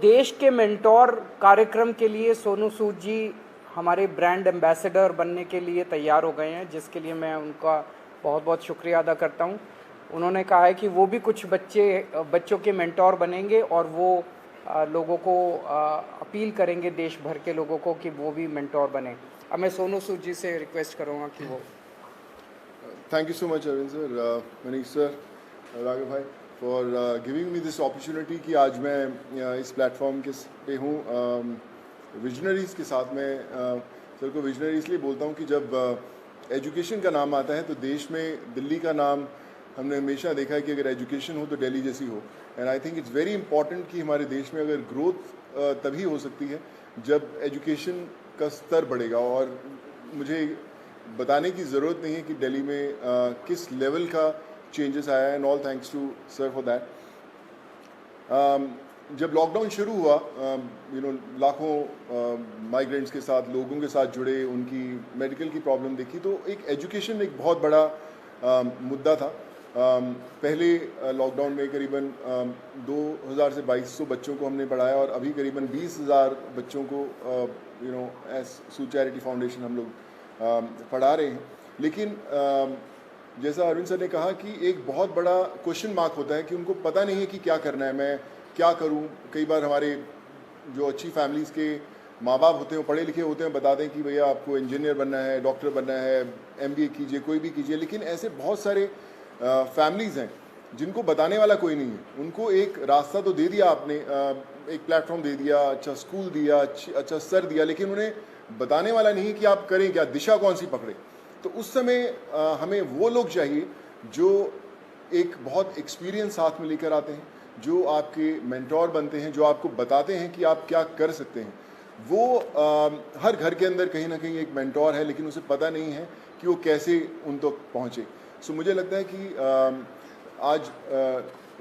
देश के मेंटोर कार्यक्रम के लिए सोनू सूद जी हमारे ब्रांड एम्बेसडर बनने के लिए तैयार हो गए हैं, जिसके लिए मैं उनका बहुत बहुत शुक्रिया अदा करता हूं। उन्होंने कहा है कि वो भी कुछ बच्चों के मेंटोर बनेंगे और वो लोगों को अपील करेंगे, देश भर के लोगों को, कि वो भी मेंटोर बने। अब मैं सोनू सूद जी से रिक्वेस्ट करूँगा कि वो। Thank you so much, Arvind sir, Manish sir, Raghav bhai, for giving me this opportunity कि आज मैं इस प्लेटफॉर्म के पे हूँ विजनरीज़ के साथ में। सर को विजनरी इसलिए बोलता हूँ कि जब एजुकेशन का नाम आता है तो देश में दिल्ली का नाम हमने हमेशा देखा है कि अगर एजुकेशन हो तो दिल्ली जैसी हो। And I think it's very important कि हमारे देश में अगर ग्रोथ तभी हो सकती है जब एजुकेशन का स्तर बढ़ेगा। और मुझे बताने की ज़रूरत नहीं है कि दिल्ली में किस लेवल का चेंजेस आया है, and all thanks to sir for that. जब लॉकडाउन शुरू हुआ, लाखों माइग्रेंट्स के साथ, लोगों के साथ जुड़े, उनकी मेडिकल की प्रॉब्लम देखी, तो एक एजुकेशन एक बहुत बड़ा मुद्दा था। पहले लॉकडाउन में करीबन 2000 से 2200 बच्चों को हमने पढ़ाया और अभी करीबन 20,000 बच्चों को एज सू चैरिटी फाउंडेशन हम लोग पढ़ा रहे हैं। लेकिन जैसा अरविंद सर ने कहा कि एक बहुत बड़ा क्वेश्चन मार्क होता है कि उनको पता नहीं है कि क्या करना है, मैं क्या करूं। कई बार हमारे जो अच्छी फैमिलीज़ के माँ बाप होते हैं, पढ़े लिखे होते हैं, बताते हैं कि भैया आपको इंजीनियर बनना है, डॉक्टर बनना है, MBA कीजिए, कोई भी कीजिए। लेकिन ऐसे बहुत सारे फैमिलीज़ हैं जिनको बताने वाला कोई नहीं है। उनको एक रास्ता तो दे दिया आपने, एक प्लेटफॉर्म दे दिया, अच्छा स्कूल दिया, अच्छा सर दिया, लेकिन उन्हें बताने वाला नहीं कि आप करें क्या, दिशा कौन सी पकड़े। तो उस समय हमें वो लोग चाहिए जो एक बहुत एक्सपीरियंस साथ में लेकर आते हैं, जो आपके मेंटोर बनते हैं, जो आपको बताते हैं कि आप क्या कर सकते हैं। वो हर घर के अंदर कहीं ना कहीं एक मेंटोर है, लेकिन उसे पता नहीं है कि वो कैसे उन तक पहुँचे। सो मुझे लगता है कि आज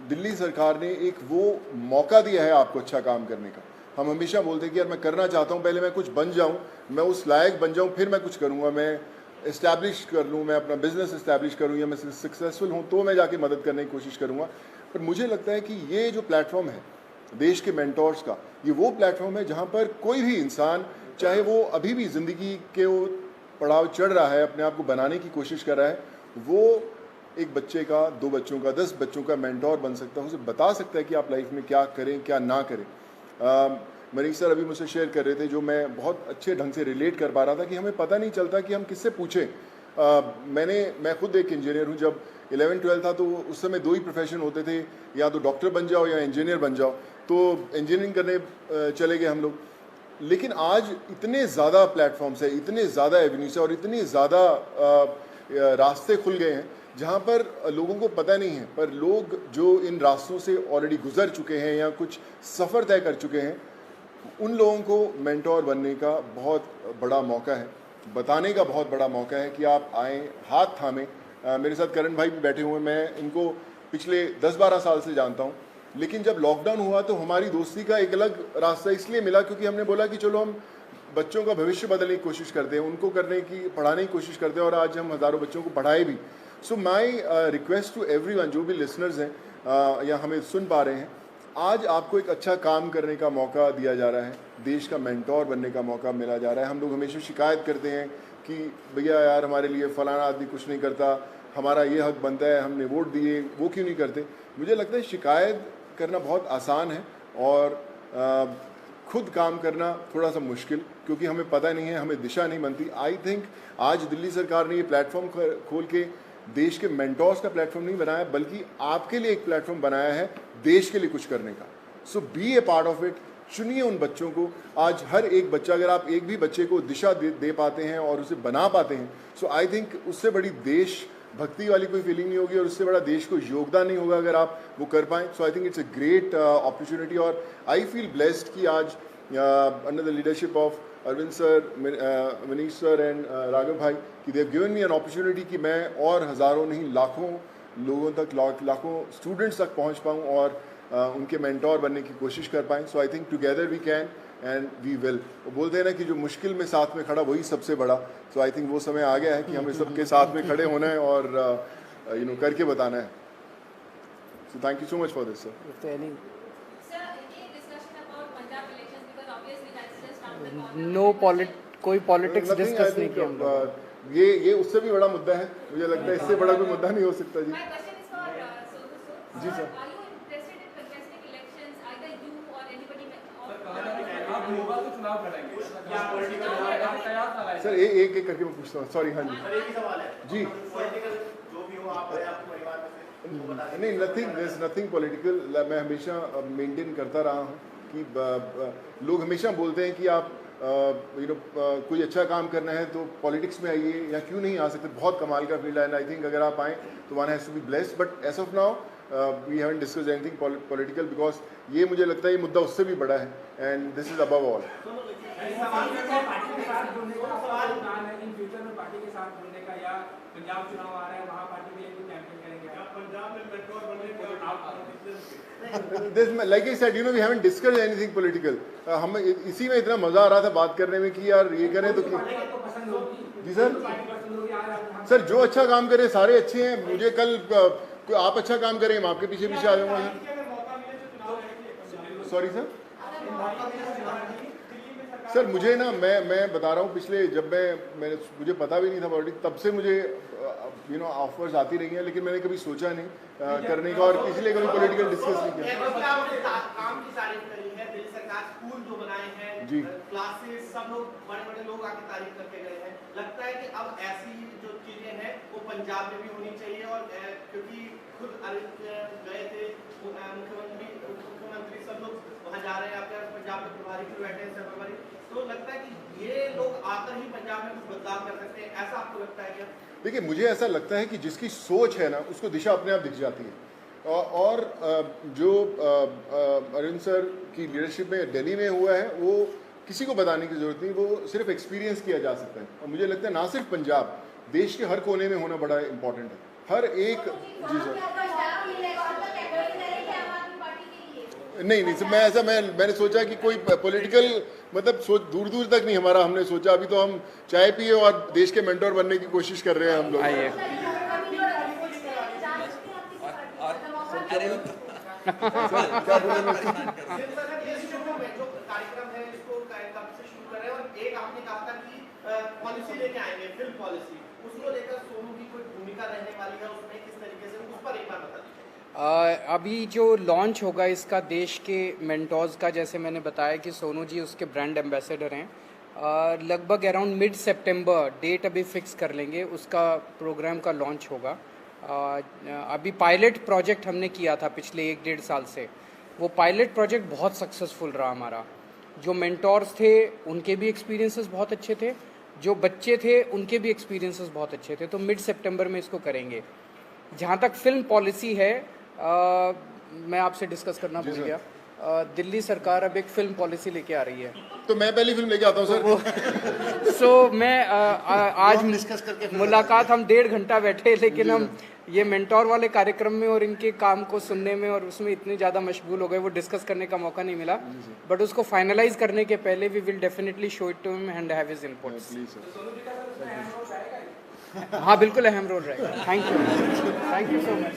दिल्ली सरकार ने एक वो मौका दिया है आपको अच्छा काम करने का। हम हमेशा बोलते हैं कि यार मैं करना चाहता हूँ, पहले मैं कुछ बन जाऊँ, मैं उस लायक बन जाऊँ, फिर मैं कुछ करूँगा, मैं इस्टेब्लिश कर लूँ, मैं अपना बिजनेस इस्टेब्लिश करूँ, या मैं सक्सेसफुल हूँ तो मैं जाके मदद करने की कोशिश करूँगा। पर मुझे लगता है कि ये जो प्लेटफॉर्म है देश के मेंटोर्स का, ये वो प्लेटफॉर्म है जहाँ पर कोई भी इंसान, चाहे वो अभी भी ज़िंदगी के वो पड़ाव चढ़ रहा है, अपने आप को बनाने की कोशिश कर रहा है, वो एक बच्चे का, 2 बच्चों का, 10 बच्चों का मेंटोर बन सकता है। उसे बता सकता है कि आप लाइफ में क्या करें, क्या ना करें। मनीष सर अभी मुझसे शेयर कर रहे थे, जो मैं बहुत अच्छे ढंग से रिलेट कर पा रहा था, कि हमें पता नहीं चलता कि हम किससे पूछें। मैं खुद एक इंजीनियर हूँ। जब 11-12 था तो उस समय 2 ही प्रोफेशन होते थे, या तो डॉक्टर बन जाओ या इंजीनियर बन जाओ। तो इंजीनियरिंग करने चले गए हम लोग। लेकिन आज इतने ज़्यादा प्लेटफॉर्म्स है, इतने ज़्यादा एवेन्यूज है और इतने ज़्यादा रास्ते खुल गए हैं जहाँ पर लोगों को पता नहीं है, पर लोग जो इन रास्तों से ऑलरेडी गुजर चुके हैं या कुछ सफ़र तय कर चुके हैं, उन लोगों को मेंटोर बनने का बहुत बड़ा मौका है, बताने का बहुत बड़ा मौका है कि आप आएँ, हाथ थामें। मेरे साथ करण भाई भी बैठे हुए हैं, मैं इनको पिछले 10-12 साल से जानता हूँ। लेकिन जब लॉकडाउन हुआ तो हमारी दोस्ती का एक अलग रास्ता इसलिए मिला क्योंकि हमने बोला कि चलो हम बच्चों का भविष्य बदलने की कोशिश करते हैं, उनको पढ़ाने की कोशिश करते हैं, और आज हम हज़ारों बच्चों को पढ़ाए भी। सो माई रिक्वेस्ट टू एवरीवन, जो भी लिसनर्स हैं या हमें सुन पा रहे हैं, आज आपको एक अच्छा काम करने का मौका दिया जा रहा है, देश का मेंटोर बनने का मौका मिला जा रहा है। हम लोग हमेशा शिकायत करते हैं कि भैया यार हमारे लिए फलाना आदमी कुछ नहीं करता, हमारा ये हक बनता है, हमने वोट दिए, वो क्यों नहीं करते। मुझे लगता है शिकायत करना बहुत आसान है और खुद काम करना थोड़ा सा मुश्किल, क्योंकि हमें पता नहीं है, हमें दिशा नहीं बनती। आई थिंक आज दिल्ली सरकार ने ये प्लेटफॉर्म खोल के देश के मेंटोर्स का प्लेटफॉर्म नहीं बनाया, बल्कि आपके लिए एक प्लेटफॉर्म बनाया है देश के लिए कुछ करने का। So be a part of it. चुनिए उन बच्चों को। आज हर एक बच्चा, अगर आप एक भी बच्चे को दिशा दे पाते हैं और उसे बना पाते हैं, सो आई थिंक उससे बड़ी देश भक्ति वाली कोई फीलिंग नहीं होगी और उससे बड़ा देश को योगदान नहीं होगा अगर आप वो कर पाएँ। So I think it's a great opportunity, और आई फील ब्लेस्ड कि आज under the leadership of Arvind sir, Manish sir and Raghav भाई, कि they have given me an opportunity कि मैं और हज़ारों नहीं लाखों लोगों तक, लाखों स्टूडेंट्स तक पहुंच पाऊं और उनके मेंटोर बनने की कोशिश कर पाएँ। So I think together we can and we will. वो बोलते हैं ना कि जो मुश्किल में साथ में खड़ा वही सबसे बड़ा। सो आई थिंक वो समय आ गया है कि हमें सबके साथ में खड़े होना है और करके बताना है। So thank you so much for this sir. If any कोई पॉलिटिक्स डिस्कस नहीं किया हम लोग। ये उससे भी बड़ा मुद्दा है, मुझे लगता है इससे बड़ा कोई मुद्दा नहीं हो सकता जी। जी सर। सर एक एक करके मैं पूछता हूँ, सॉरी। हाँ जी जी। नहीं, नथिंग पॉलिटिकल। मैं हमेशा मेंटेन करता रहा हूँ कि लोग हमेशा बोलते हैं कि आप कोई अच्छा काम करना है तो पॉलिटिक्स में आइए, या क्यों नहीं आ सकते, बहुत कमाल का फील्ड है। एंड आई थिंक अगर आप आएँ तो one has to be blessed, but as of now we haven't discussed anything political, because ये मुझे लगता है ये मुद्दा उससे भी बड़ा है, and this is above all. Like I said, we haven't discussed anything political. हम इसी में इतना मजा आ रहा था बात करने में कि यार ये करें तो जी सर जो अच्छा काम करे सारे अच्छे हैं। मुझे कल आप अच्छा काम करें, मैं आपके पीछे पीछे आ जाऊंगा सर। सॉरी सर मुझे ना मैं बता रहा हूँ, पिछले जब मैंने मुझे पता भी नहीं था पॉलिटिक्स, तब से मुझे ऑफर्स आती रही हैं, लेकिन मैंने कभी सोचा नहीं करने का, और इसलिए कभी पॉलिटिकल डिस्कस नहीं किया। काम की तारीफ करी है, दिल्ली सरकार स्कूल जो बनाए हैं जी, क्लासेस, सब लोग बड़े लोग आके तारीफ करके गए हैं। लगता है कि अब ऐसी जो चीजें हैं वो पंजाब में भी होनी चाहिए, और क्योंकि खुद गए थे मुख्यमंत्री सब लोग वहाँ जा रहे हैं, आपके पंजाब में प्रभारी भी बैठे हैं सर्वपरि, तो लगता है कि ये लोग आकर ही पंजाब में कुछ बदलाव कर सकते हैं, ऐसा आपको लगता है क्या? देखिए मुझे ऐसा लगता है कि जिसकी सोच है ना उसको दिशा अपने आप दिख जाती है, और जो अरविंद सर की लीडरशिप में दिल्ली में हुआ है वो किसी को बताने की जरूरत नहीं, वो सिर्फ एक्सपीरियंस किया जा सकता है। और मुझे लगता है ना सिर्फ पंजाब, देश के हर कोने में होना बड़ा इम्पोर्टेंट है, हर एक। जी सर नहीं सर, मैंने सोचा कि कोई पॉलिटिकल मतलब सोच दूर तक नहीं हमारा, हमने सोचा अभी तो हम चाय पिए और देश के मेंटोर बनने की कोशिश कर रहे हैं हम लोग। क्या पॉलिसी लेके आएंगे, फिल्म पॉलिसी, उसको लेकर सोनू की कोई भूमिका रहने वाली है उसमें, किस तरीके से, उस पर एक बार बता दीजिए। अभी जो लॉन्च होगा इसका देश के मेंटोर्स का, जैसे मैंने बताया कि सोनू जी उसके ब्रांड एम्बेसडर हैं, लगभग अराउंड मिड सितंबर डेट अभी फिक्स कर लेंगे, उसका प्रोग्राम का लॉन्च होगा। अभी पायलट प्रोजेक्ट हमने किया था पिछले 1-1.5 साल से, वो पायलट प्रोजेक्ट बहुत सक्सेसफुल रहा हमारा। जो मेंटोर्स थे उनके भी एक्सपीरियंसेस बहुत अच्छे थे, जो बच्चे थे उनके भी एक्सपीरियंसेस बहुत अच्छे थे, तो मिड सितंबर में इसको करेंगे। जहाँ तक फिल्म पॉलिसी है, मैं आपसे डिस्कस करना भूल गया, दिल्ली सरकार अब एक फिल्म पॉलिसी लेके आ रही है, तो मैं पहली फिल्म लेके आता हूँ सर। सो मैं आज डिस्कस करके मुलाकात हम 1.5 घंटा बैठे, लेकिन हम ये मेंटोर वाले कार्यक्रम में और इनके काम को सुनने में और उसमें इतने ज़्यादा मशगूल हो गए, वो डिस्कस करने का मौका नहीं मिला, बट उसको फाइनलाइज करने के पहले we will definitely show it to him and have his inputs. हाँ बिल्कुल अहम रोल रहेगा। Thank you so much.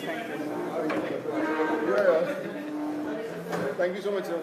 Thank you so much sir.